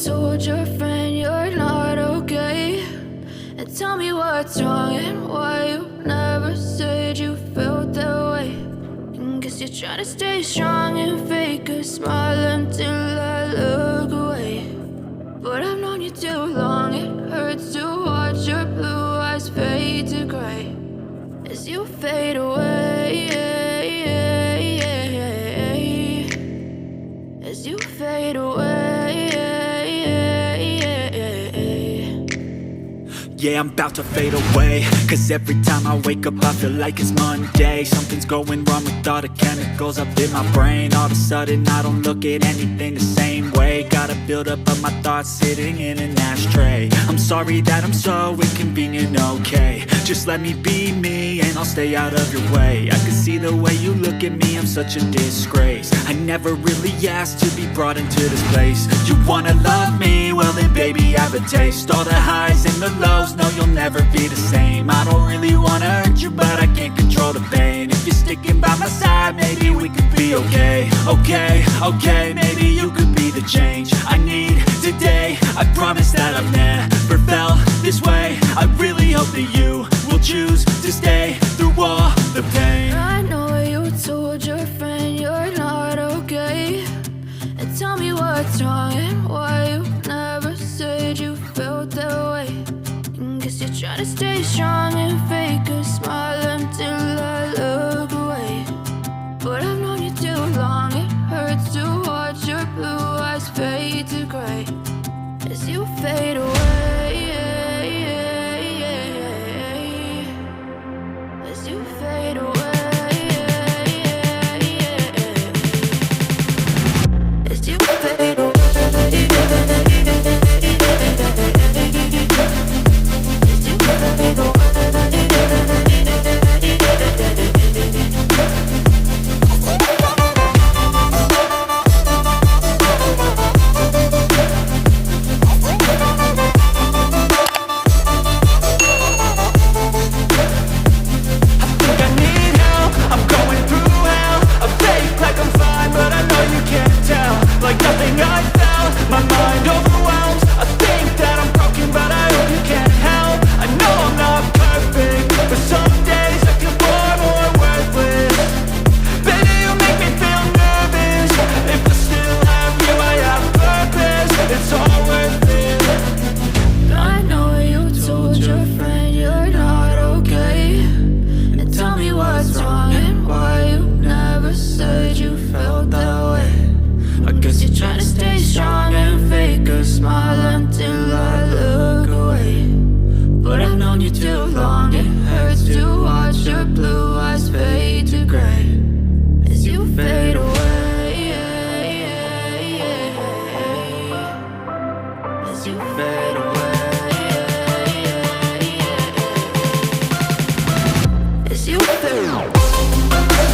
told your friend you're not okay, and tell me what's wrong and why you never said you felt that way. And guess you're trying to stay strong and fake a smile until I look away. But I've known you too long, it hurts to watch your blue eyes fade to gray as you fade away, as you fade away. Yeah, I'm about to fade away, cause every time I wake up I feel like it's Monday. Something's going wrong with all the chemicals up in my brain. All of a sudden I don't look at anything the same way. Gotta build up of my thoughts sitting in an ashtray. I'm sorry that I'm so inconvenient, okay. Just let me be me and I'll stay out of your way. I can see the way you look at me, I'm such a disgrace. I never really asked to be brought into this place. You wanna love me? Well then baby I have a taste. All the highs and the lows, no you'll never be the same. I don't really wanna hurt you but I can't control the pain. If you're sticking by my side maybe we could be okay. Okay, maybe you could be the change I need today. I promise that I've never felt this way. I really hope that you will choose to stay through all the pain. I know you told your friend you're not okay, and tell me what's wrong and why you never said you felt that way. And guess you're trying to stay strong and fake a smile until I look away. But I've known you too long, it hurts to watch your blue eyes fade to gray as you fade away, as you fade away, as you fade away. As you fade away.